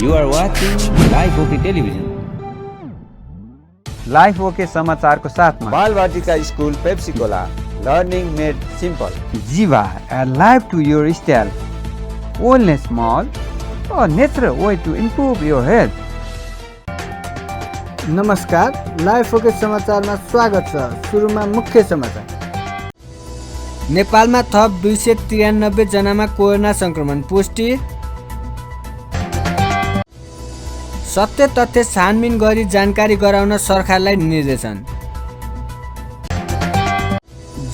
You are watching Live OK Television. Life okay समाचारको साथमा Balvatika school Pepsicola learning made simple Jiva life to your style wellness mall a natural way to improve your health. नमस्कार, life ओके समाचारमा स्वागत छ। सुरुमा मुख्य समाचार। नेपालमा थप 293 जनामा कोरोना संक्रमण पुष्टि। सत्य तथ्य छानबिन गरी जानकारी गराउन सरकारलाई निर्देशन।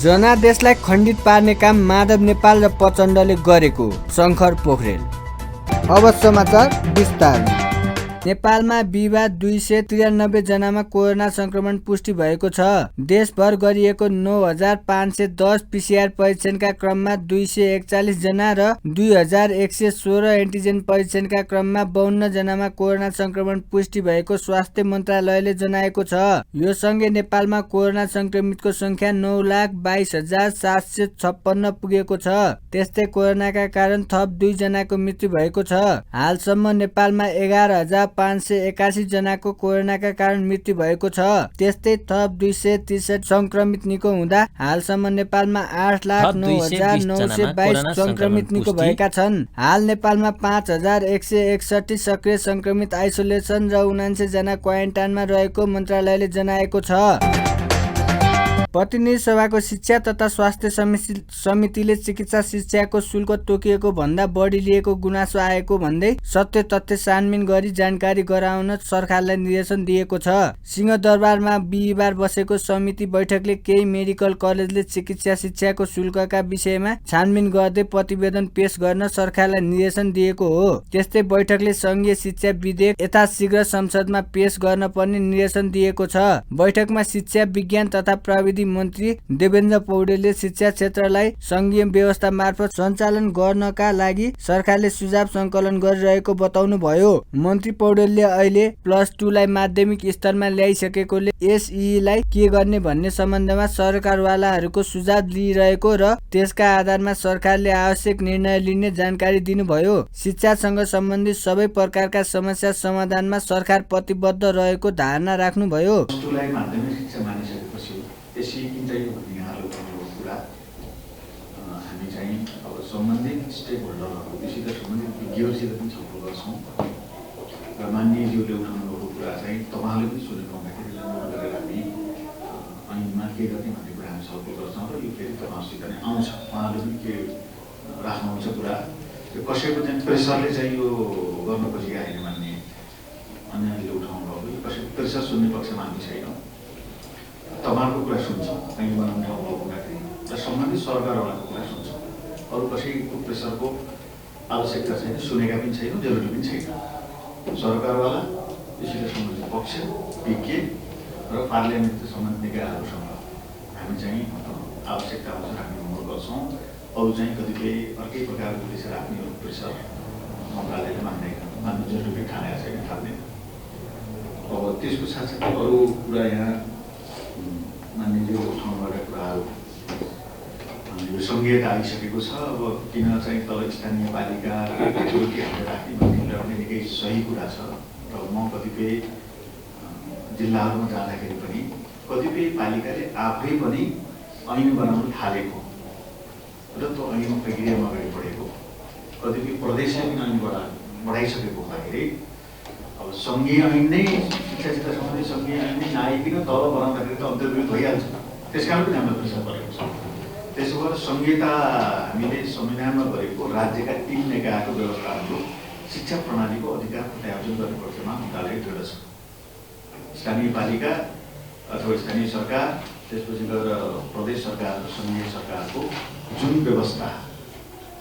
जनादेशलाई खण्डित पार्ने काम माधव नेपाल र प्रचण्डले गरेको शङ्कर पोखरेल। अब समाचार विस्तारमा। नेपालमा बिहिबार 293 जनामा कोरोना संक्रमण पुष्टि भएको छ। देशभर गरिएको 9510 पीसीआर परीक्षणका क्रममा 241 जना र 2116 एन्टिजेन परीक्षणका क्रममा 52 जनामा कोरोना संक्रमण पुष्टि भएको स्वास्थ्य मन्त्रालयले जनाएको छ। यो सँगै नेपालमा कोरोना संक्रमितको संख्या 9,22,756 पुगेको छ। त्यस्तै कोरोनाका कारण थप 2 जनाको मृत्यु भएको छ। हालसम्म नेपालमा 11,581 जनाको कोरोनाका कारण मृत्यु भएको छ। त्यस्तै थप 263 संक्रमित निको हुँदा हालसम्म नेपालमा 8,09,922 संक्रमित निको भएका छन्। हाल नेपालमा 5,161 सक्रिय संक्रमित आइसोलेसन र 79 जना क्वारेन्टाइनमा रहेको मन्त्रालयले जनाएको छ। प्रतिनिधि सभाको शिक्षा तथा स्वास्थ्य समितिले चिकित्सा शिक्षाको शुल्क तोकिएको भन्दा बढी लिएको गुनासो आएको भन्दै सत्य तथ्य छानबिन गरी जानकारी गराउन सरकारलाई निर्देशन दिएको छ। सिंहदरबारमा बिहिबार बसेको समिति बैठकले केही मेडिकल कलेजले चिकित्सा शिक्षाको शुल्कका विषयमा छानबिन गर्दै प्रतिवेदन पेश गर्न सरकारलाई निर्देशन दिएको हो। त्यस्तै बैठकले संघीय शिक्षा विधेयक यथाशीघ्र संसदमा पेश गर्न पर्ने निर्देशन दिएको छ। बैठकमा शिक्षा विज्ञान तथा प्रविधि मन्त्री देवेन्द्र पौडेलले शिक्षा क्षेत्रलाई संघीय व्यवस्था मार्फत सञ्चालन गर्नका लागि सरकारले सुझाव सङ्कलन गरिरहेको बताउनु भयो। मन्त्री पौडेलले अहिले +2 लाई माध्यमिक स्तरमा ल्याइसकेकोले एसई के गर्ने भन्ने सम्बन्धमा सरकारवालाहरूको सुझाव लिइरहेको र त्यसका आधारमा सरकारले आवश्यक निर्णय लिने जानकारी दिनुभयो। शिक्षासँग सम्बन्धित सबै प्रकारका समस्या समाधानमा सरकार प्रतिबद्ध रहेको धारणा राख्नुभयो। यसै किन्दैको भन्ने यहाँहरूको कुरा हामी चाहिँ अब सम्बन्धित स्टेक होल्डरहरू त्योसित सम्बन्धित विज्ञहरूसित पनि छलफल गर्छौँ र माननीयज्यूले उठाउनुभएको कुरा चाहिँ तपाईँहरूले पनि सुनेको हुँदाखेरि नोट गरेर हामी ऐनमा के गर्ने भन्ने कुरा हामी छलफल गर्छौँ र यो फेरि तपाईँहरूसित नै आउँछ। उहाँहरूले पनि के राख्नुहुन्छ कुरा यो कसैको चाहिँ प्रेसरले चाहिँ यो गर्न खोजेका होइन भन्ने अन्यले उठाउनु भएको यो कसैको प्रेसर सुन्ने पक्षमा हामी छैनौँ। तपाईँहरूको कुरा सुन्छौँ ऐन बनाउने ठाउँमा हुँदाखेरि र सम्बन्धित सरकारवालाको कुरा सुन्छौँ। अरू कसैको प्रेसरको आवश्यकता छैन, सुनेका पनि छैनौँ, जरुरी पनि छैन। सरकारवाला यसैले सम्बन्धित पक्ष विज्ञ र पार्लियामेन्ट सम्बन्धित निकायहरूसँग हामी चाहिँ आवश्यकता अनुसार हामी अनुरोध गर्छौँ। अरू चाहिँ कतिपय अर्कै प्रकारको प्रेसर राख्ने प्रेसर मन्त्रालयले मान्नु जरुरी ठानेको छैन, ठान्दैन। अब त्यसको साथसाथै अरू कुरा यहाँ मानिलियो उठाउनुभएका कुराहरू यो सङ्घीयता आइसकेको छ। अब किन चाहिँ तल स्थानीय पालिका हामीले राख्ने भन्ने पनि निकै सही कुरा छ। र म कतिपय जिल्लाहरूमा जाँदाखेरि पनि कतिपय पालिकाले आफै पनि ऐन बनाउन थालेको र त्यो ऐनको प्रक्रियामा अगाडि बढेको, कतिपय प्रदेशले पनि ऐन बढाइसकेको हुँदाखेरि अब सङ्घीय ऐन नै शिक्षासित सम्बन्धित सङ्घीय ऐन नै नआइकन तल बनाउँदाखेरि त अन्तर्गत भइहाल्छ। त्यस कारण पनि हाम्रो प्रेसर परेको छ। त्यसो भएर सङ्घीयता हामीले संविधानमा गरेको राज्यका 3 निकायको व्यवस्थाहरू शिक्षा प्रणालीको अधिकार प्रत्यायोजन गर्ने पक्षमा मन्त्रालय दृढ छ। स्थानीय पालिका अथवा स्थानीय सरकार, त्यसपछि गएर प्रदेश सरकार र सङ्घीय सरकारको जुन व्यवस्था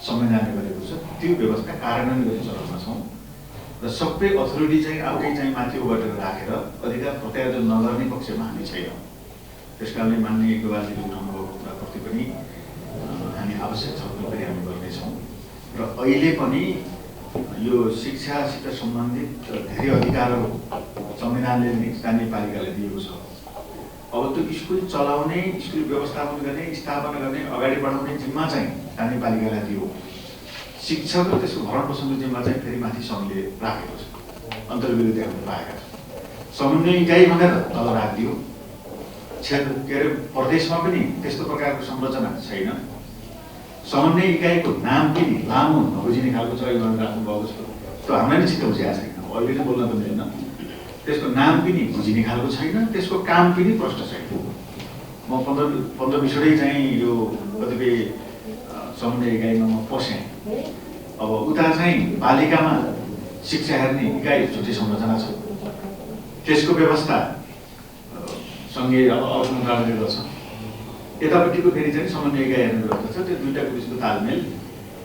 संविधानले गरेको छ त्यो व्यवस्था कार्यान्वयन गर्ने चरणमा छौँ र सबै अथोरिटी चाहिँ आफै चाहिँ माथि उबाट राखेर अधिकार प्रत्यायोजन नगर्ने पक्षमा हामी छैनौँ। त्यस कारणले माननीय गोवाजीले उठाउनु भएको कुराप्रति पनि हामी आवश्यक छलफल पनि हामी गर्नेछौँ। र अहिले पनि यो शिक्षासित सम्बन्धित धेरै अधिकारहरू संविधानले स्थानीय पालिकालाई दिएको छ। अब त्यो स्कुल चलाउने, स्कुल व्यवस्थापन गर्ने, स्थापना गर्ने, अगाडि बढाउने जिम्मा चाहिँ स्थानीय पालिकालाई दियो। शिक्षक र त्यसको भरण पोषणको जिम्मा चाहिँ फेरि माथि सङ्घले राखेको छ। अन्तर्विरोधी हामीले पाएका छौँ। समन्वय इकाइ भनेर तल राखिदियो, क्षेत्र के अरे प्रदेशमा पनि त्यस्तो प्रकारको संरचना छैन। समन्वय इकाइको नाम पनि लामो नबुझिने खालको छ, यो राख्नुभएको छ, त्यो हामीलाई नै चित्त बुझिएको छैन, अहिले चाहिँ बोल्न त मिलेन। त्यसको नाम पनि बुझिने खालको छैन, त्यसको काम पनि प्रष्ट छैन। म 15-20वटै चाहिँ यो कतिपय समन्वय इकाइमा म पसेँ। अब उता चाहिँ पालिकामा शिक्षा हेर्ने इकाइ छुट्टै संरचना छ, त्यसको व्यवस्था सङ्घीय अर्थ मन्त्रालयले गर्छ। यतापट्टिको फेरि चाहिँ समन्वय इकाइ हेर्ने व्यवस्था छ, त्यो दुईवटाको बिचको तालमेल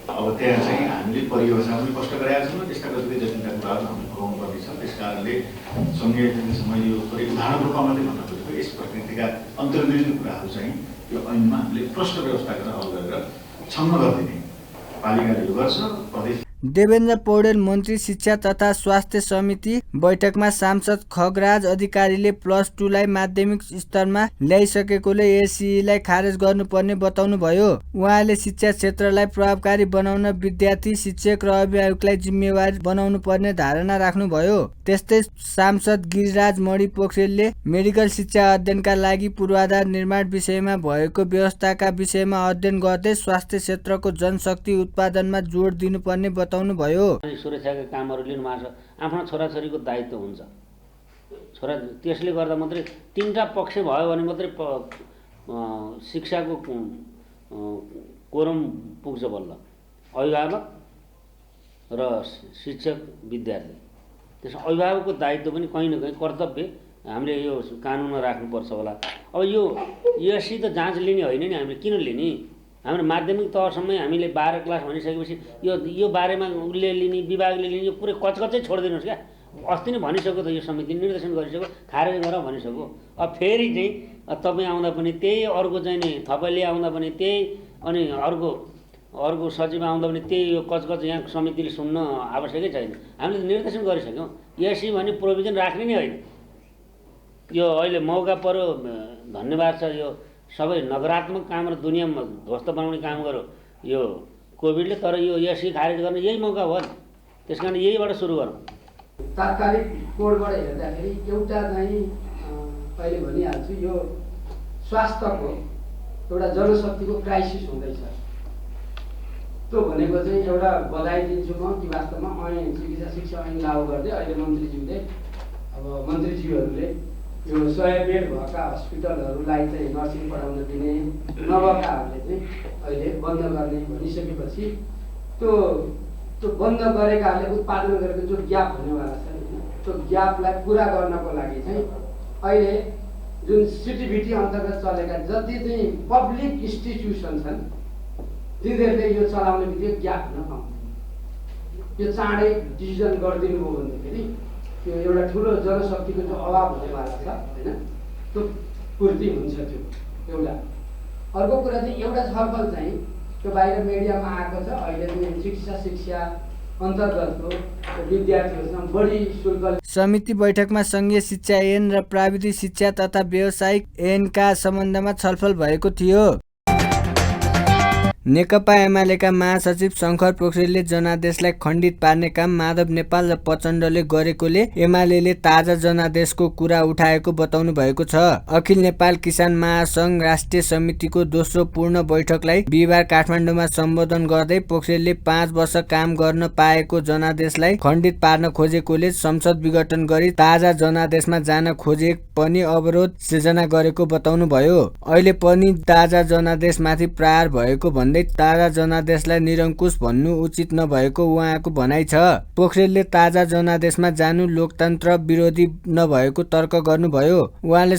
अब त्यहाँ चाहिँ हामीले परियोजना पनि स्पष्ट गरेका छौँ। त्यस्ता कतिपय जटिलता कुराहरू हामीले भोगाउनु पर्नेछ। त्यस कारणले सङ्घीय मैले यो उदाहरण रूपमा मात्रै भन्न खोजेको, यस प्रकृतिका अन्तर्विरोधी कुराहरू चाहिँ यो ऐनमा हामीले प्रष्ट व्यवस्था गरेर हल गरेर छन्न गरिदिने पालिकाले यो गर्छ। प्रदेश देवेन्द्र पौडेल मन्त्री शिक्षा तथा स्वास्थ्य समिति बैठकमा सांसद खगराज अधिकारीले +2 लाई माध्यमिक स्तरमा ल्याइसकेकोले एससीईलाई खारेज गर्नुपर्ने बताउनुभयो। उहाँले शिक्षा क्षेत्रलाई प्रभावकारी बनाउन विद्यार्थी, शिक्षक र अभिभावकलाई जिम्मेवार बनाउनु पर्ने धारणा राख्नुभयो। त्यस्तै सांसद गिरिराज मणि पोखरेलले मेडिकल शिक्षा अध्ययनका लागि पूर्वाधार निर्माण विषयमा भएको व्यवस्थाका विषयमा अध्ययन गर्दै स्वास्थ्य क्षेत्रको जनशक्ति उत्पादनमा जोड दिनुपर्ने बताउनु भयो। सुरक्षाका कामहरू लिनु भएको छ, आफ्नो छोराछोरीको दायित्व हुन्छ। त्यसले गर्दा मात्रै तीनटा पक्ष भयो भने मात्रै शिक्षाको कोरम पुग्छ बल्ल। अभिभावक र शिक्षक, विद्यार्थी, त्यसमा अभिभावकको दायित्व पनि कहीँ न कहीँ कर्तव्य हामीले यो कानुनमा राख्नुपर्छ होला। अब यो एससी त जाँच लिने होइन नि, हामीले किन लिने? हाम्रो माध्यमिक तहसम्मै हामीले 12 क्लास भनिसकेपछि यो बारेमा उसले लिने, विभागले लिने, यो पुरै कचकचै छोडिदिनुहोस् क्या। अस्ति नै भनिसक्यो त, यो समिति निर्देशन गरिसक्यो, खारेज गर भनिसक्यो। अब फेरि चाहिँ तपाईँ आउँदा पनि त्यही, अर्को चाहिँ नि थपैले आउँदा पनि त्यही, अनि अर्को सचिव आउँदा पनि त्यही, यो कचकच यहाँ समितिले सुन्न आवश्यकै छैन। हामीले निर्देशन गरिसक्यौँ। एससी भने प्रोभिजन राख्ने नै होइन। यो अहिले मौका पर्यो, धन्यवाद छ। यो सबै नकारात्मक काम र दुनियाँमा ध्वस्त बनाउने काम गर्यो यो कोभिडले, तर यो एससी खारेज गर्ने यही मौका हो नि। त्यस कारण यहीबाट सुरु गरौँ। तात्कालिक कोडबाट हेर्दाखेरि एउटा चाहिँ अहिले भनिहाल्छु, यो स्वास्थ्यको एउटा जनशक्तिको क्राइसिस हुँदैछ। त्यो भनेको चाहिँ एउटा बधाई दिन्छु म कि वास्तवमा ऐन चिकित्सा शिक्षा ऐन लागू गर्दै अहिले मन्त्रीज्यूहरूले यो 100 बेड भएका हस्पिटलहरूलाई चाहिँ नर्सिङ पढाउन दिने, नभएकाहरूले चाहिँ अहिले बन्द गर्ने भनिसकेपछि त्यो बन्द गरेकाहरूले उत्पादन गरेको जो ग्याप हुनेवाला छ, त्यो ग्यापलाई पुरा गर्नको लागि चाहिँ अहिले जुन सिटिभिटी अन्तर्गत चलेका जति चाहिँ पब्लिक इन्स्टिट्युसन छन् तिनीहरूले यो चलाउने बित्तिकै ग्याप हुन पाउँदैन। यो चाँडै डिसिजन गरिदिनु भयो भनेदेखि त्यो एउटा ठुलो जनशक्तिको जो अभाव हुनेवाला छ होइन, त्यो पूर्ति हुन्छ। त्यो एउटा। अर्को कुरा चाहिँ एउटा छलफल चाहिँ त्यो बाहिर मिडियामा आएको छ, अहिले चाहिँ शिक्षा अन्तर्गतको विद्यार्थीहरूसँग बढी शुल्क। समिति बैठकमा सङ्घीय शिक्षा ऐन र प्राविधिक शिक्षा तथा व्यावसायिक ऐनका सम्बन्धमा छलफल भएको थियो। नेकपा एमालेका महासचिव शङ्कर पोखरेलले जनादेशलाई खण्डित पार्ने काम माधव नेपाल र प्रचण्डले गरेकोले एमालेले ताजा जनादेशको कुरा उठाएको बताउनु भएको छ। अखिल नेपाल किसान महासङ्घ राष्ट्रिय समितिको दोस्रो पूर्ण बैठकलाई बिहिबार काठमाडौँमा सम्बोधन गर्दै पोखरेलले 5 वर्ष काम गर्न पाएको जनादेशलाई खण्डित पार्न खोजेकोले संसद विघटन गरी ताजा जनादेशमा जान खोजे पनि अवरोध सृजना गरेको बताउनु भयो। अहिले पनि ताजा जनादेशमाथि प्रहार भएको ताजा जनादेशलाई निरङ्कुश भन्नु उचित नभएको उहाँको भनाइ छ। पोखरेलले ताजा जनादेशमा जानु लोकतन्त्र विरोधी नभएको तर्क गर्नुभयो। उहाँले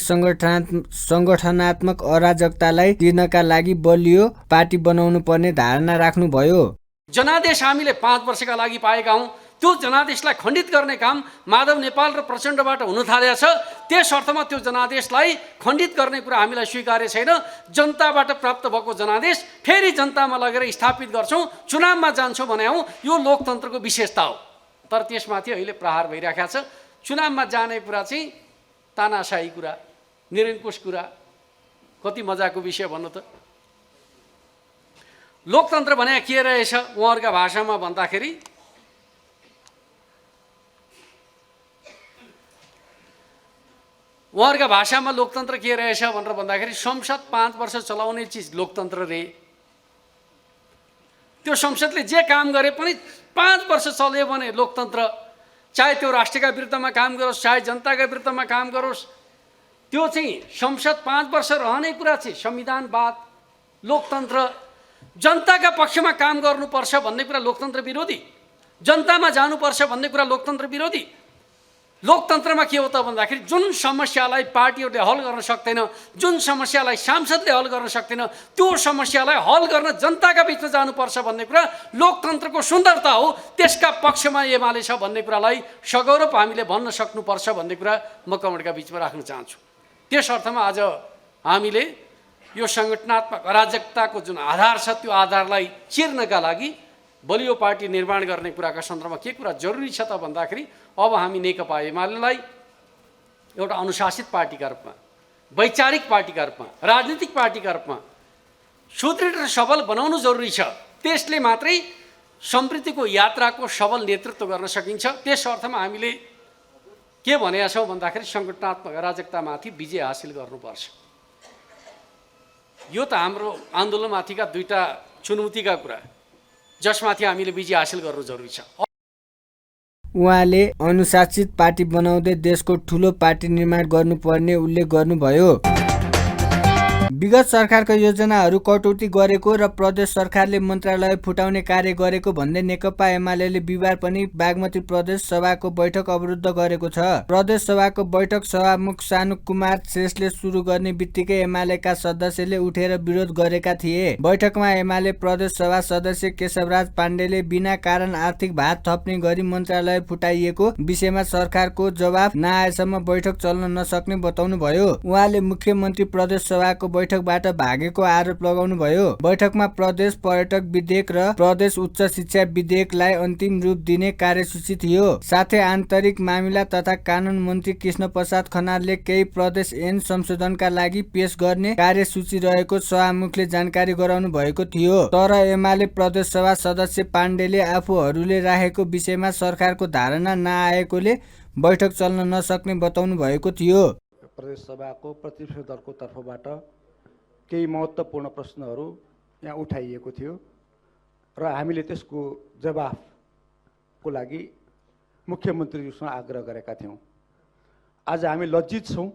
सङ्गठनात्मक अराजकतालाई तिर्नका लागि बलियो पार्टी बनाउनु पर्ने धारणा राख्नुभयो। जनादेश हामीले 5 वर्षका लागि पाएका हौँ, त्यो जनादेशलाई खण्डित गर्ने काम माधव नेपाल र प्रचण्डबाट हुन थालेको छ। त्यस अर्थमा त्यो जनादेशलाई खण्डित गर्ने कुरा हामीलाई स्वीकार्य छैन। जनताबाट प्राप्त भएको जनादेश फेरि जनतामा लगेर स्थापित गर्छौँ, चुनावमा जान्छौँ भने हौँ, यो लोकतन्त्रको विशेषता हो। तर त्यसमाथि अहिले प्रहार भइरहेको छ। चुनावमा जाने कुरा चाहिँ तानाशाही कुरा, निरङ्कुश कुरा, कति मजाको विषय भन्नु त। लोकतन्त्र भने के रहेछ उहाँहरूका भाषामा भन्दाखेरि उहाँहरूका भाषामा लोकतन्त्र के रहेछ भनेर भन्दाखेरि संसद 5 वर्ष चलाउने चिज लोकतन्त्र रे। त्यो संसदले जे काम गरे पनि 5 वर्ष चल्यो भने लोकतन्त्र, चाहे त्यो राष्ट्रका विरुद्धमा काम गरोस् चाहे जनताका विरुद्धमा काम गरोस्, त्यो चाहिँ संसद 5 वर्ष रहने कुरा चाहिँ संविधानवाद, लोकतन्त्र, जनताका पक्षमा काम गर्नुपर्छ भन्ने कुरा लोकतन्त्र विरोधी, जनतामा जानुपर्छ भन्ने कुरा लोकतन्त्र विरोधी। लोकतन्त्रमा के हो त भन्दाखेरि जुन समस्यालाई पार्टीहरूले हल गर्न सक्दैन, जुन समस्यालाई सांसदले हल गर्न सक्दैन, त्यो समस्यालाई हल गर्न जनताका बिचमा जानुपर्छ भन्ने कुरा लोकतन्त्रको सुन्दरता हो। त्यसका पक्षमा एमाले छ भन्ने कुरालाई सगौरव हामीले भन्न सक्नुपर्छ भन्ने कुरा म कमेन्टका बिचमा राख्न चाहन्छु। त्यस अर्थमा आज हामीले यो सङ्गठनात्मक अराजकताको जुन आधार छ त्यो आधारलाई चिर्नका लागि बलियो पार्टी निर्माण गर्ने कुराका सन्दर्भमा के कुरा जरुरी छ त भन्दाखेरि अब हामी नेकपा एमालेलाई एउटा अनुशासित पार्टीका रूपमा, वैचारिक पार्टीका रूपमा, राजनीतिक पार्टीका रूपमा सुदृढ र सबल बनाउनु जरुरी छ। त्यसले मात्रै समृद्धिको यात्राको सबल नेतृत्व गर्न सकिन्छ। त्यस अर्थमा हामीले के भनेका छौँ भन्दाखेरि सङ्गठनात्मक अराजकतामाथि विजय हासिल गर्नुपर्छ। यो त हाम्रो आन्दोलनमाथिका दुईटा चुनौतीका कुरा, जसमाथि हामीले विजय हासिल गर्नु जरुरी छ। उहाँले अनुशासित पार्टी बनाउँदै देशको ठूलो पार्टी निर्माण गर्नुपर्ने उल्लेख गर्नुभयो। विगत सरकारको योजनाहरू कटौती गरेको र प्रदेश सरकारले मन्त्रालय फुटाउने कार्य गरेको भन्दै नेकपा एमाले बिहिबार पनि बागमती प्रदेश सभाको बैठक अवरुद्ध गरेको छ। प्रदेश सभाको बैठक सभामुख सानु कुमार श्रेष्ठले सुरु गर्ने बित्तिकै एमालेका सदस्यले उठेर विरोध गरेका थिए। बैठकमा एमाले प्रदेश सभा सदस्य केशवराज पाण्डेले बिना कारण आर्थिक भार थप्ने गरी मन्त्रालय फुटाइएको विषयमा सरकारको जवाफ नआएसम्म बैठक चल्न नसक्ने बताउनुभयो। उहाँले मुख्यमन्त्री प्रदेश सभाको बैठकबाट भागेको आरोप लगाउनुभयो। बैठकमा प्रदेश पर्यटक विधेयक र प्रदेश उच्च शिक्षा विधेयकलाई अन्तिम रूप दिने कार्यसूची थियो। साथै आन्तरिक मामिला तथा कानुन मन्त्री कृष्ण प्रसाद खनालले केही प्रदेश ऐन संशोधनका लागि पेश गर्ने कार्यसूची रहेको सभामुखले जानकारी गराउनु भएको थियो। तर एमाले प्रदेश सभा सदस्य पाण्डेले आफूहरूले राखेको विषयमा सरकारको धारणा नआएकोले बैठक चल्न नसक्ने बताउनु भएको थियो। प्रदेश सभाको प्रतिपक्ष दलको तर्फबाट केही महत्त्वपूर्ण प्रश्नहरू यहाँ उठाइएको थियो र हामीले त्यसको जवाफको लागि मुख्यमन्त्रीज्यूसँग आग्रह गरेका थियौँ। आज हामी लज्जित छौँ,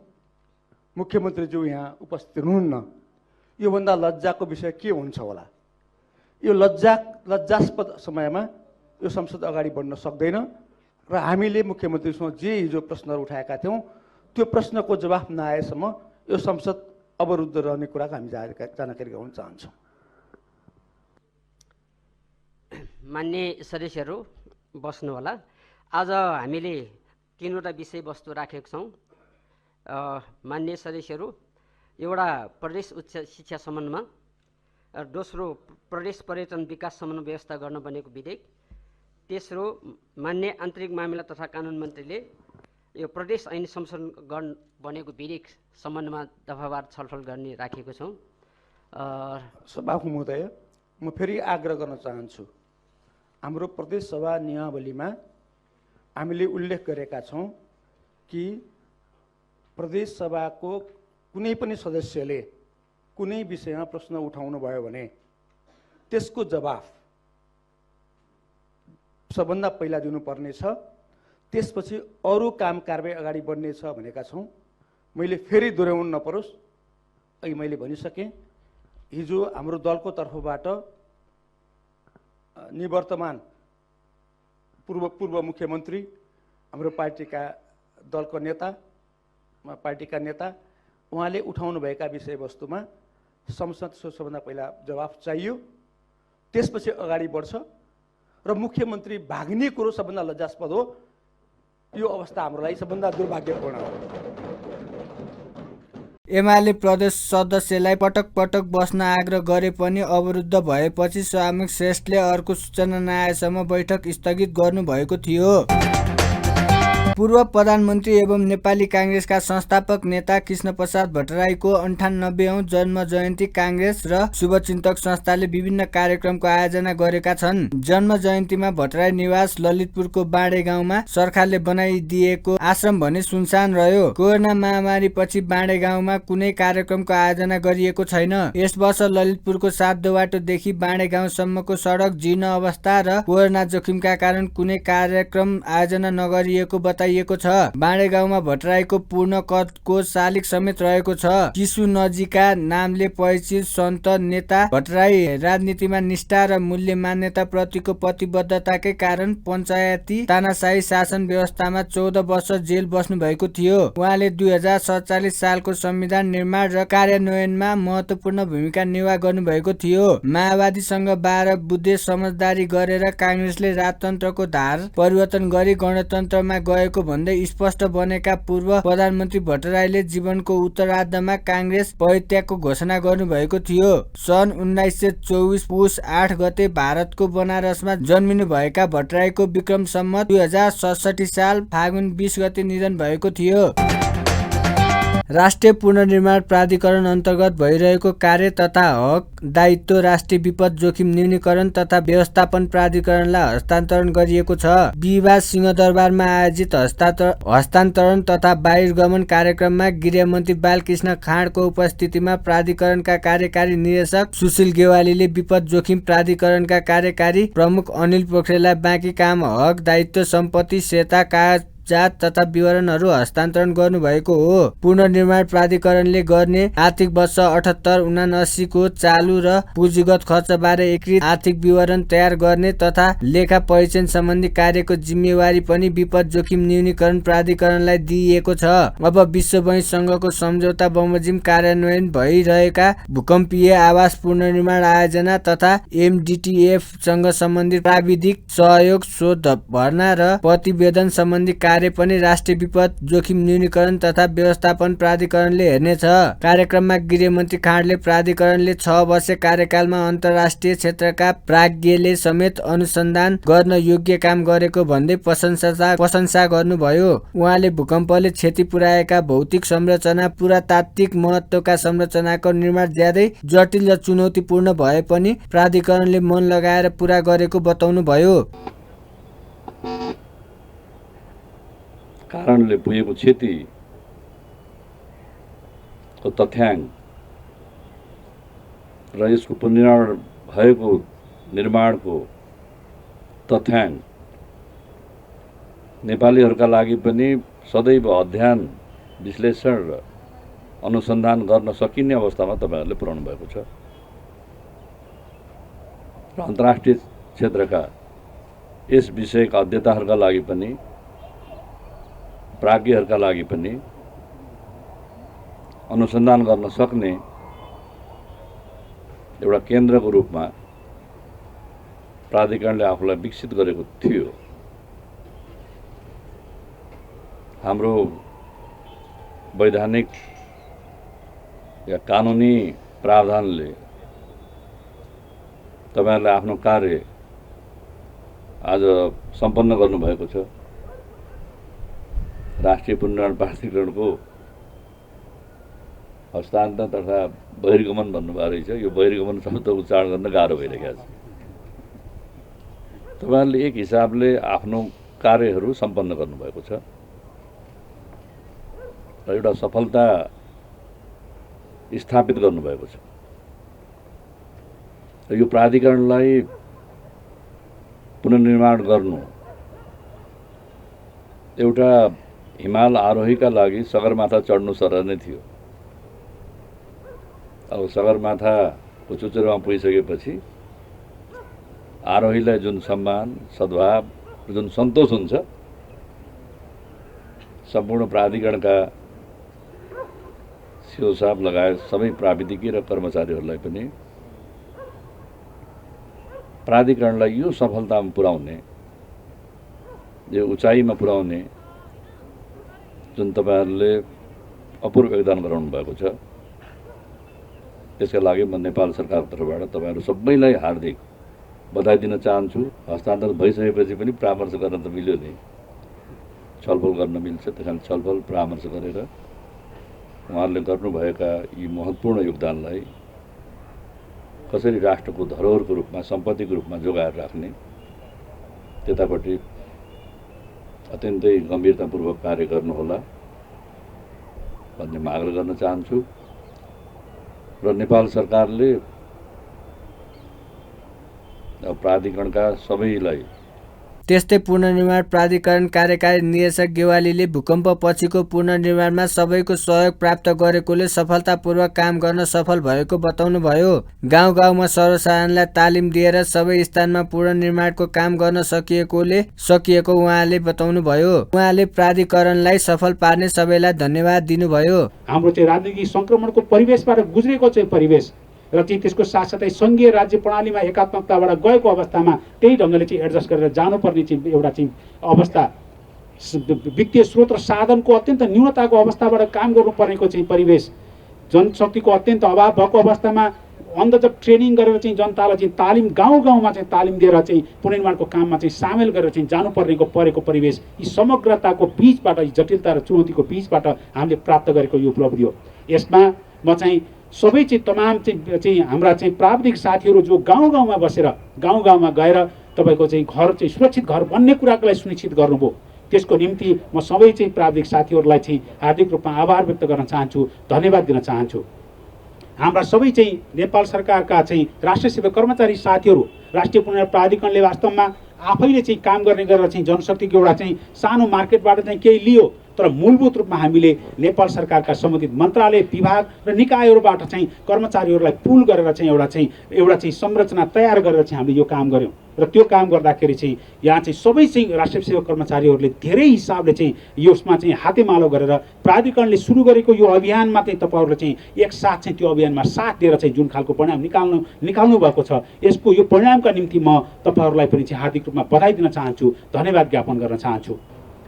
मुख्यमन्त्रीज्यू यहाँ उपस्थित हुनुहुन्न। योभन्दा लज्जाको विषय के हुन्छ होला? यो लज्जास्पद समयमा यो संसद अगाडि बढ्न सक्दैन र हामीले मुख्यमन्त्रीसँग जे हिजो प्रश्नहरू उठाएका थियौँ त्यो प्रश्नको जवाफ नआएसम्म यो संसद अवरुद्ध रहने कुराको हामी जानकारी गराउन चाहन्छौँ। मान्य सदस्यहरू बस्नु होला। आज हामीले तीनवटा विषयवस्तु राखेका छौँ। मान्य सदस्यहरू, एउटा प्रदेश उच्च शिक्षा सम्बन्धमा, दोस्रो प्रदेश पर्यटन विकास सम्बन्ध व्यवस्था गर्न बनेको विधेयक, तेस्रो मान्य आन्तरिक मामिला तथा कानुन मन्त्रीले यो प्रदेश ऐन संशोधन गर्न बनेको विधेयक सम्बन्धमा दफावार छलफल गर्ने राखेको छौँ। सभामुख महोदय, म फेरि आग्रह गर्न चाहन्छु, हाम्रो प्रदेश सभा नियमावलीमा हामीले उल्लेख गरेका छौँ कि प्रदेश सभाको कुनै पनि सदस्यले कुनै विषयमा प्रश्न उठाउनु भयो भने त्यसको जवाफ सबभन्दा पहिला दिनुपर्नेछ, त्यसपछि अरू काम कारबाही अगाडि बढ्नेछ भनेका छौँ। मैले फेरि दोहोऱ्याउनु नपरोस्, अघि मैले भनिसकेँ, हिजो हाम्रो दलको तर्फबाट निवर्तमान पूर्व मुख्यमन्त्री, हाम्रो पार्टीका दलको नेता उहाँले उठाउनुभएका विषयवस्तुमा संसद सबभन्दा पहिला जवाफ चाहियो, त्यसपछि अगाडि बढ्छ र मुख्यमन्त्री भाग्ने कुरो सबभन्दा लज्जास्पद हो। यो अवस्था हाम्रो लागि सबभन्दा दुर्भाग्यपूर्ण हो। एमाले प्रदेश सदस्यलाई पटक पटक बस्न आग्रह गरे पनि अवरुद्ध भएपछि सभामुख श्रेष्ठले अर्को सूचना नआएसम्म बैठक स्थगित गर्नुभएको थियो। पूर्व प्रधानमन्त्री एवं नेपाली काङ्ग्रेसका संस्थापक नेता कृष्णप्रसाद भट्टराईको 98औं जन्म जयन्ती काङ्ग्रेस र शुभचिन्तक संस्थाले विभिन्न कार्यक्रमको आयोजना गरेका छन्। जन्म जयन्तीमा भट्टराई निवास ललितपुरको बाँडे गाउँमा सरकारले बनाइदिएको आश्रम भने सुनसान रह्यो। कोरोना महामारी पछि बाँडे गाउँमा कुनै कार्यक्रमको आयोजना गरिएको छैन। यस वर्ष ललितपुरको 7 बाटोदेखि बाँडे गाउँसम्मको सडक जीर्ण अवस्था र कोरोना जोखिमका कारण कुनै कार्यक्रम आयोजना नगरिएको बताइएको छ। बाँडे गाउँमा भट्टराईको पूर्ण कदको शालिग समेत रहेको छ। किसु नजीका नामले परिचित सन्त नेता भट्टराई राजनीतिमा निष्ठा र मूल्य मान्यता प्रतिको प्रतिबद्धताकै कारण पञ्चायती तानाशाही शासन व्यवस्थामा 14 वर्ष जेल बस्नु भएको थियो। उहाँले 2047 सालको संविधान निर्माण र कार्यान्वयनमा महत्वपूर्ण भूमिका निर्वाह गर्नुभएको थियो। माओवादीसँग 12 बुद्धे समझदारी गरेर काङ्ग्रेसले राजतन्त्रको धार परिवर्तन गरी गणतन्त्रमा गएको भन्दै स्पष्ट बनेका पूर्व प्रधानमन्त्री भट्टराईले जीवनको उत्तरार्धमा काङ्ग्रेस परित्यागको घोषणा गर्नुभएको थियो। सन् 1924 पुस 8 गते भारतको बनारसमा जन्मिनुभएका भट्टराईको विक्रम सम्वत 2067 साल फागुन 20 गते निधन भएको थियो। राष्ट्रिय पुनर्निर्माण प्राधिकरण अन्तर्गत भइरहेको कार्य तथा हक दायित्व राष्ट्रिय विपद जोखिम न्यूनीकरण तथा व्यवस्थापन प्राधिकरणलाई हस्तान्तरण गरिएको छ। बिहिबार सिंहदरबारमा आयोजित हस्तान्तरण तथा बहिर्गमन कार्यक्रममा गृहमन्त्री बालकृष्ण खाँडको उपस्थितिमा प्राधिकरणका कार्यकारी निर्देशक सुशील गेवालीले विपद जोखिम प्राधिकरणका कार्यकारी प्रमुख अनिल पोखरेललाई बाँकी काम हक दायित्व सम्पत्ति सेता कागज तथा विवरणहरू हस्तान्तरण गर्नुभएको हो। पुनर्निर्माण प्राधिकरणले गर्ने आर्थिक वर्ष 78-79 को चालु र पुँजीगत खर्चबारे एकीकृत आर्थिक विवरण तयार गर्ने तथा लेखा परिचय सम्बन्धी कार्यको जिम्मेवारी पनि विपद जोखिम न्यूनीकरण प्राधिकरणलाई दिइएको छ। अब विश्व बैंक संघको सम्झौता बमोजिम कार्यान्वयन भइरहेका भूकम्पीय आवास पुनर्निर्माण आयोजना तथा MDTF सँग सम्बन्धित प्राविधिक सहयोग शोध भर्ना र प्रतिवेदन सम्बन्धी कार्य पनि राष्ट्रिय विपद जोखिम न्यूनीकरण तथा व्यवस्थापन प्राधिकरणले हेर्नेछ। कार्यक्रममा गृहमन्त्री खाँडले प्राधिकरणले 6 वर्ष कार्यकालमा अन्तर्राष्ट्रिय क्षेत्रका प्राज्ञले समेत अनुसन्धान गर्न योग्य काम गरेको भन्दै प्रशंसा गर्नुभयो। उहाँले भूकम्पले क्षति पुर्याएका भौतिक संरचना पुरातात्विक महत्त्वका संरचनाको निर्माण ज्यादै जटिल र चुनौतीपूर्ण भए पनि प्राधिकरणले मन लगाएर पूरा गरेको बताउनुभयो। कारणले पुगेको क्षतिको तथ्याङ्क र यसको पुनर्निर्माण भएको निर्माणको तथ्याङ्क नेपालीहरूका लागि पनि सदैव अध्ययन विश्लेषण र अनुसन्धान गर्न सकिने अवस्थामा तपाईहरूले पुर्याउनु भएको छ र अन्तर्राष्ट्रिय क्षेत्रका यस विषयका अध्येताहरूका लागि पनि प्राज्ञहरूका लागि पनि अनुसन्धान गर्न सक्ने एउटा केन्द्रको रूपमा प्राधिकरणले आफूलाई विकसित गरेको थियो। हाम्रो वैधानिक या कानुनी प्रावधानले तपाईहरुले आफ्नो कार्य आज सम्पन्न गर्नुभएको छ। राष्ट्रिय पुनर्निर्माण प्राधिकरणको हस्तान्तरण तथा बहिर्गमन भन्नुभएको रहेछ। यो बहिर्गमन शब्द उच्चारण गर्न गाह्रो भइरहेको छ। तपाईहरुले एक हिसाबले आफ्नो कार्यहरू सम्पन्न गर्नुभएको छ र एउटा सफलता स्थापित गर्नुभएको छ। र यो प्राधिकरणलाई पुनर्निर्माण गर्नु एउटा हिमाल आरोहीका लागि सगरमाथा चढ्नु सरह नै थियो। अब सगरमाथाको चुचुरोमा पुगिसकेपछि आरोहीलाई जुन सम्मान सद्भाव जुन सन्तोष हुन्छ, सम्पूर्ण प्राधिकरणका सिओ साहब लगायत सबै प्राविधिकी र कर्मचारीहरूलाई पनि प्राधिकरणलाई यो सफलतामा पुर्याउने, यो उचाइमा पुर्याउने जुन तपाईहरुले अपूर्व योगदान गराउनु भएको छ, त्यसका लागि म नेपाल सरकारको तर्फबाट तपाईहरु सबैलाई हार्दिक बधाई दिन चाहन्छु। हस्तान्तरण भइसकेपछि पनि परामर्श गर्न त मिल्यो नि, छलफल गर्न मिल्छ। त्यस कारण छलफल परामर्श गरेर उहाँहरूले गर्नुभएका यी महत्त्वपूर्ण योगदानलाई कसरी राष्ट्रको धरोहरको रूपमा सम्पत्तिको रूपमा जोगाएर राख्ने त्यतापट्टि अत्यन्तै गम्भीरतापूर्वक कार्य गर्नुहोला भन्ने आग्रह गर्न चाहन्छु। र नेपाल सरकारले प्राधिकरणका सबैलाई त्यस्तै पुनर्निर्माण प्राधिकरण कार्यकारी निर्देशक गेवालीले भूकम्प पछिको पुनर्निर्माणमा सबैको सहयोग प्राप्त गरेकोले सफलतापूर्वक काम गर्न सफल भएको बताउनुभयो। गाउँ गाउँमा सर्वसाधारणलाई तालिम दिएर सबै स्थानमा पुनर्निर्माणको काम गर्न सकिएको उहाँले बताउनुभयो। उहाँले प्राधिकरणलाई सफल पार्ने सबैलाई धन्यवाद दिनुभयो। हाम्रो चाहिँ राजनीतिक सङ्क्रमणको परिवेशबाट गुज्रेको चाहिँ परिवेश र चाहिँ त्यसको साथसाथै सङ्घीय राज्य प्रणालीमा एकात्मकताबाट गएको अवस्थामा त्यही ढङ्गले चाहिँ एडजस्ट गरेर जानुपर्ने चाहिँ एउटा चाहिँ अवस्था, वित्तीय स्रोत र साधनको अत्यन्त न्यूनताको अवस्थाबाट काम गर्नुपर्नेको चाहिँ परिवेश, जनशक्तिको अत्यन्त अभाव भएको अवस्थामा अन द जब ट्रेनिङ गरेर चाहिँ जनतालाई चाहिँ तालिम गाउँ गाउँमा चाहिँ तालिम दिएर चाहिँ पुनर्निर्माणको काममा चाहिँ सामेल गरेर चाहिँ जानुपर्नेको परेको परिवेश, यी समग्रताको बिचबाट, यी जटिलता र चुनौतीको बिचबाट हामीले प्राप्त गरेको यो उपलब्धि हो। यसमा म चाहिँ सबै चाहिँ तमाम चाहिँ हाम्रा चाहिँ प्राविधिक साथीहरू जो गाउँ गाउँमा बसेर गाउँ गाउँमा गएर तपाईँको चाहिँ घर चाहिँ सुरक्षित घर बन्ने कुरालाई सुनिश्चित गर्नुभयो, त्यसको निम्ति म सबै चाहिँ प्राविधिक साथीहरूलाई चाहिँ हार्दिक रूपमा आभार व्यक्त गर्न चाहन्छु, धन्यवाद दिन चाहन्छु। हाम्रा सबै चाहिँ नेपाल सरकारका चाहिँ राष्ट्रिय सेवा कर्मचारी साथीहरू, राष्ट्रिय पुनर्निर्माण प्राधिकरणले वास्तवमा आफैले चाहिँ काम गर्ने गरेर चाहिँ जनशक्तिको एउटा चाहिँ सानो मार्केटबाट चाहिँ केही लियो, तर मूलभूत रूपमा हामीले नेपाल सरकारका सम्बन्धित मन्त्रालय, विभाग र निकायहरूबाट चाहिँ कर्मचारीहरूलाई पुल गरेर चाहिँ एउटा चाहिँ संरचना तयार गरेर चाहिँ हामीले यो काम गऱ्यौँ। र त्यो काम गर्दाखेरि चाहिँ यहाँ चाहिँ सबै चाहिँ राष्ट्रिय सेवा कर्मचारीहरूले धेरै हिसाबले चाहिँ यसमा चाहिँ हातेमालो गरेर प्राधिकरणले सुरु गरेको यो अभियानमा चाहिँ तपाईँहरूले चाहिँ एकसाथ चाहिँ त्यो अभियानमा साथ दिएर चाहिँ जुन खालको परिणाम निकाल्नु भएको छ, यसको यो परिणामका निम्ति म तपाईँहरूलाई पनि चाहिँ हार्दिक रूपमा बधाई दिन चाहन्छु, धन्यवाद ज्ञापन गर्न चाहन्छु।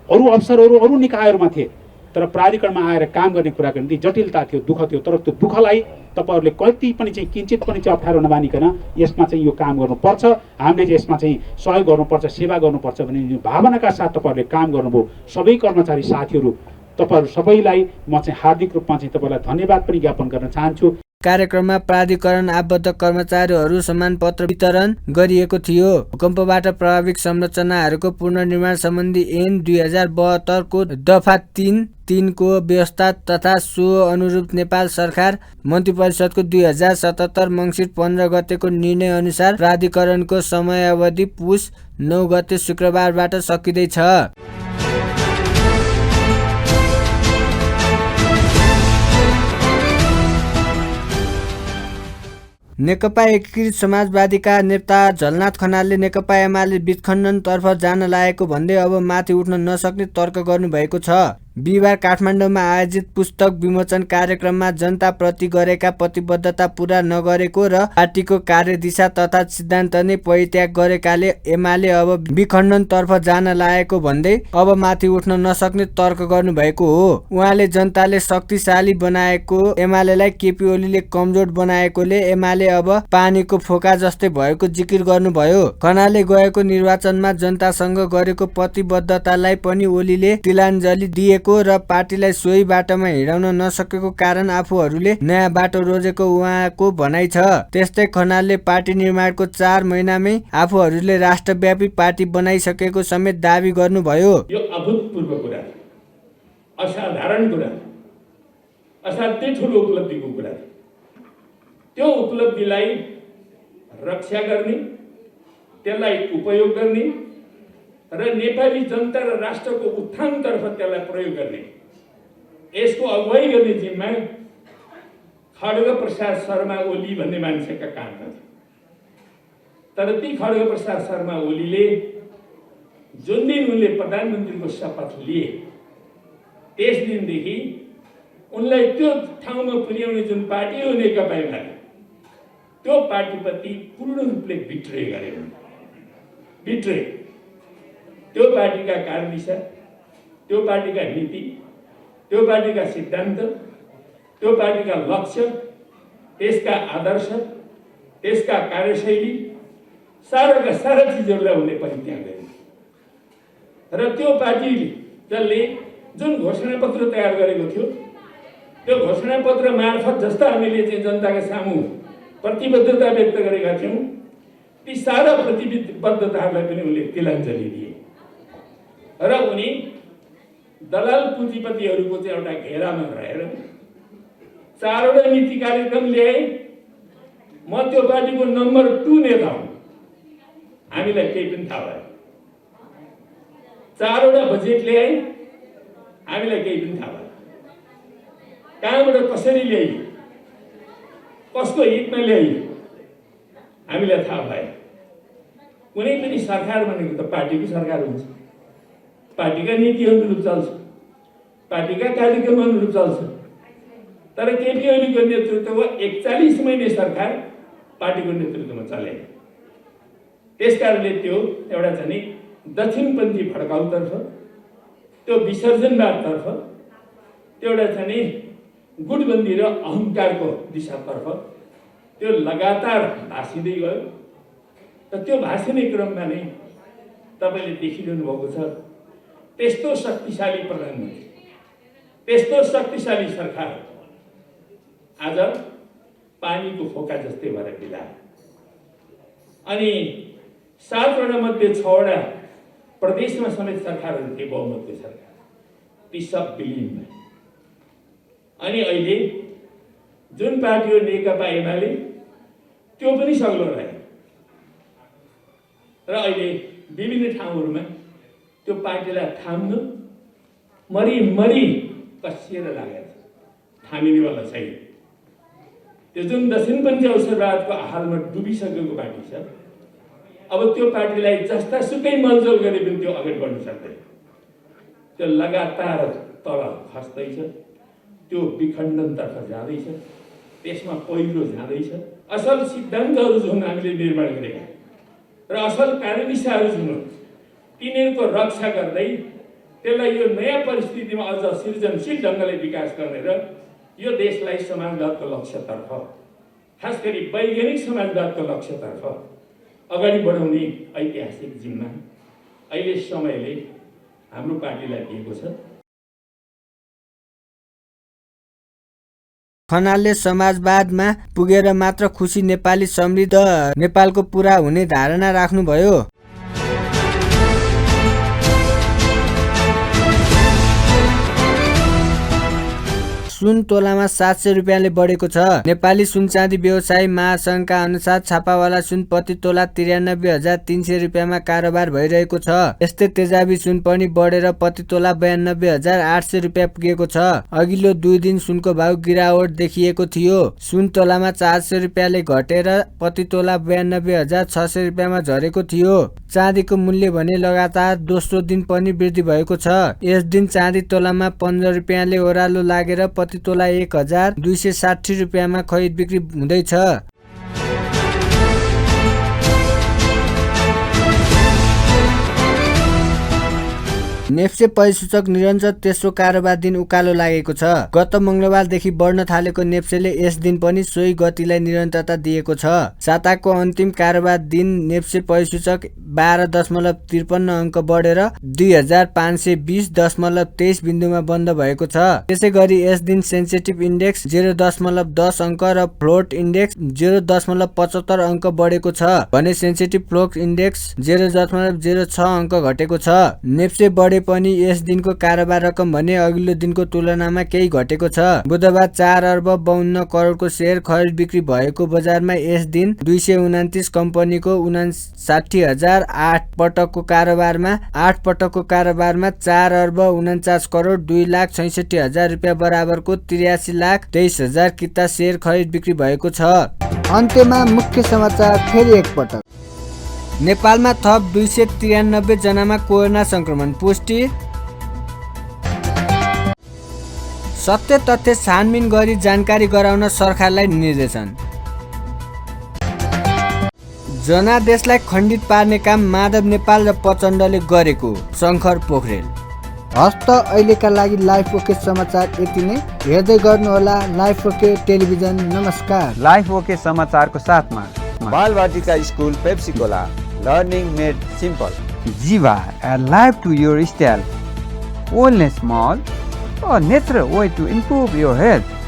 अरू अवसरहरू अरू निकायहरूमा थिए, तर प्राधिकरणमा आएर काम गर्ने कुराको निम्ति जटिलता थियो, दुःख थियो, तर त्यो दुःखलाई तपाईँहरूले कति पनि चाहिँ किञ्चित पनि चाहिँ अप्ठ्यारो नमानिकन यसमा चाहिँ यो काम गर्नुपर्छ, हामीले चाहिँ यसमा चाहिँ सहयोग गर्नुपर्छ, सेवा गर्नुपर्छ भन्ने भावनाका साथ तपाईँहरूले काम गर्नुभयो। सबै कर्मचारी साथीहरू तपाईँहरू सबैलाई म चाहिँ हार्दिक रूपमा चाहिँ तपाईँलाई धन्यवाद पनि ज्ञापन गर्न चाहन्छु। कार्यक्रममा प्राधिकरण आबद्ध कर्मचारीहरू सम्मान पत्र वितरण गरिएको थियो। भूकम्पबाट प्रभावित संरचनाहरूको पुनर्निर्माण सम्बन्धी ऐन 2072 को दफा 3 को व्यवस्था तथा सो अनुरूप नेपाल सरकार मन्त्री परिषदको 2077 मङ्सिर 15 गतेको निर्णय अनुसार प्राधिकरणको समयावधि पुस 9 गते शुक्रबारबाट सकिँदैछ। नेकपा एकीकृत समाजवादीका नेता झलनाथ खनालले नेकपा एमाले विखण्डनतर्फ जान लागेको भन्दै अब माथि उठ्न नसक्ने तर्क गर्नुभएको छ। बिहिबार काठमाडौँमा आयोजित पुस्तक विमोचन कार्यक्रममा जनताप्रति गरेका प्रतिबद्धता पूरा नगरेको र पार्टीको कार्यदिशा तथा सिद्धान्त नै परित्याग गरेकाले एमाले अब विखण्डनतर्फ जान लागेको भन्दै अब माथि उठ्न नसक्ने तर्क गर्नुभएको हो। उहाँले जनताले शक्तिशाली बनाएको एमालेलाई केपी ओलीले कमजोर बनाएकोले एमाले अब पानीको फोका जस्तै भएको जिकिर गर्नुभयो। खनालले गएको निर्वाचनमा जनतासँग गरेको प्रतिबद्धतालाई पनि ओलीले तिलाञ्जली दिए र पार्टीलाई सोही बाटोमा हिँडाउन नसकेको कारण आफूहरूले नयाँ बाटो रोजेको उहाँको भनाइ छ। त्यस्तै खनालले पार्टी निर्माणको 4 महिनामै आफूहरूले राष्ट्रव्यापी पार्टी बनाइसकेको समेत दावी गर्नुभयो। यो अभूतपूर्व कुरा, असाधारण कुरा, असाध्यै ठुलो उपलब्धिको कुरा, त्यो उपलब्धिलाई रक्षा गर्ने, त्यसलाई उपयोग गर्ने र नेपाली जनता र राष्ट्रको उत्थानतर्फ त्यसलाई प्रयोग गर्ने, यसको अगुवाई गर्ने जिम्मा खड्गप्रसाद शर्मा ओली भन्ने मान्छेका काँधमा छ। तर ती खड्गप्रसाद शर्मा ओलीले जुन दिन उनले प्रधानमन्त्रीको शपथ लिए त्यस दिनदेखि उनलाई त्यो ठाउँमा पुर्याउने जुन पार्टी हो नेकपा एमाले, त्यो पार्टीप्रति पूर्ण रूपले बिट्रे गरे। बिट्रे त्यो पार्टीका कार्यदिशा, त्यो पार्टीका नीति, त्यो पार्टीका सिद्धान्त, त्यो पार्टीका लक्ष्य, त्यसका आदर्श, त्यसका कार्यशैली, सारा चिजहरूलाई उनले परित्याग गरे। र त्यो पार्टीले दलले जुन घोषणापत्र तयार गरेको थियो त्यो घोषणापत्र मार्फत जस्ता हामीले चाहिँ जनताका सामु प्रतिबद्धता व्यक्त गरेका थियौँ ती सारा प्रतिबद्धताहरूलाई पनि उनले तिलाञ्जली दिए र उनी दलाल पुँजीपतिहरूको चाहिँ एउटा घेरामा रहेर 4वटा नीति कार्यक्रम ल्याए। म त्यो पार्टीको नम्बर 2 नेता हुँ, हामीलाई केही पनि थाहा भयो। 4वटा बजेट ल्याए, हामीलाई केही पनि थाहा भयो। कहाँबाट कसरी ल्याइयो, कसको हितमा ल्याइयो, हामीलाई थाहा भयो। कुनै पनि सरकार भनेको त पार्टीको सरकार हुन्छ, पार्टीका नीति अनुरूप चल्छ, पार्टीका कार्यक्रम अनुरूप चल्छ। तर केपी ओलीको नेतृत्वमा 41 महिने सरकार पार्टीको नेतृत्वमा चले। त्यसकारणले त्यो एउटा चाहिँ दक्षिणपन्थी भड्काउतर्फ, त्यो विसर्जनवादतर्फ, त्यो एउटा चाहिँ गुटबन्दी र अहङ्कारको दिशातर्फ त्यो लगातार भासिँदै गयो। र त्यो भासिने क्रममा नै तपाईँले देखिरहनु भएको छ त्यस्तो शक्तिशाली प्रधानमन्त्री, त्यस्तो शक्तिशाली सरकार आज पानीको फोका जस्तै भएर बिलायो। अनि 7वटा मध्ये 6वटा प्रदेशमा समेत सरकारहरू थिए, बहुमतको सरकार, ती सब विलिन भए। अनि अहिले जुन पार्टी हो नेकपा एमाले त्यो पनि सग्लो रह्यो र अहिले विभिन्न ठाउँहरूमा त्यो पार्टीलाई थाम्न मरी कसिएर लागेको छ, थामिनेवाला छैन। त्यो जुन दक्षिणपन्थी अवसरवादको हालमा डुबिसकेको पार्टी छ, अब त्यो पार्टीलाई जस्ता सुकै मलजल गरे पनि त्यो अगाडि बढ्न सक्दैन। त्यो लगातार तल खस्दैछ, त्यो विखण्डनतर्फ जाँदैछ, त्यसमा पहिरो जाँदैछ। असल सिद्धान्तहरू जुन हामीले निर्माण गरेका र असल कार्यदिशाहरू जुन तिनीहरूको रक्षा गर्दै त्यसलाई यो नयाँ परिस्थितिमा अझ सृजनशील ढङ्गले विकास गर्ने र यो देशलाई समाजवादको लक्ष्यतर्फ, खास गरी वैज्ञानिक समाजवादको लक्ष्यतर्फ अगाडि बढाउने ऐतिहासिक जिम्मा अहिले समयले हाम्रो पार्टीलाई दिएको छ। खनालले समाजवादमा पुगेर मात्र खुसी नेपाली समृद्ध नेपालको पुरा हुने धारणा राख्नुभयो। सुन तोलामा 700 रुपियाँले बढेको छ। नेपाली सुन चाँदी व्यवसायी महासङ्घका अनुसार छापावाला सुन प्रति तोला 93,300 रुपियाँमा कारोबार भइरहेको छ। यस्तै तेजाबी सुन पनि बढेर प्रति तोला 92,800 रुपियाँ पुगेको छ। अघिल्लो 2 दिन सुनको भाउ गिरावट देखिएको थियो। सुन तोलामा 400 रुपियाँले घटेर प्रति तोला 92,600 रुपियाँमा झरेको थियो। चाँदीको मूल्य भने लगातार दोस्रो दिन पनि वृद्धि भएको छ। यस दिन चाँदी तोलामा 15 रुपियाँले ओह्रालो लागेर प्रति तोला 1,260 रुपियाँमा खरिद बिक्री हुँदैछ। नेप्से परिसूचक निरन्तर तेस्रो कारोबार दिन उकालो लागेको छ। गत मङ्गलबारदेखि बढ्न थालेको नेप्सेले यस दिन पनि सोही गतिलाई निरन्तरता दिएको छ। साताको अन्तिम कारोबार दिन नेप्से परिसूचक 12.53 अङ्क बढेर 2520.23 बिन्दुमा बन्द भएको छ। त्यसै गरी यस दिन सेन्सेटिभ इन्डेक्स 0.10 अङ्क र फ्लोट इन्डेक्स 0.75 अङ्क बढेको छ भने सेन्सेटिभ फ्लोट इन्डेक्स 0.06 अङ्क घटेको छ। नेप्से बढे पनि यस दिनको कारोबार रकम भने अघिल्लो दिनको तुलनामा केही घटेको छ। बुधबार 4 अर्ब 52 करोडको सेयर खरिद बिक्री भएको बजारमा यस दिन 229 कम्पनीको 59,008 पटकको कारोबारमा 8 पटकको कारोबारमा 4 अर्ब 49 करोड 2,66,000 रुपियाँ बराबरको 83,23,000 किता सेयर खरिद बिक्री भएको छ। अन्त्यमा मुख्य समाचार फेरि एकपटक। नेपालमा थप 293 जनामा कोरोना संक्रमण पुष्टि। सत्य तथ्य छानबिन गरी जानकारी गराउन सरकारलाई निर्देशन। जनादेशलाई खण्डित पार्ने काम माधव नेपाल र प्रचण्डले गरेको शङ्कर पोखरेल। हस्त अहिलेका लागि लाइफ ओके समाचार यति नै। हेर्दै गर्नुहोला लाइफ ओके टेलिभिजन। नमस्कार। लाइफ ओके समाचारको साथमा Balvatika school Pepsicola, learning made simple. Jiva, a life to your style. only small, a natural way to improve your health.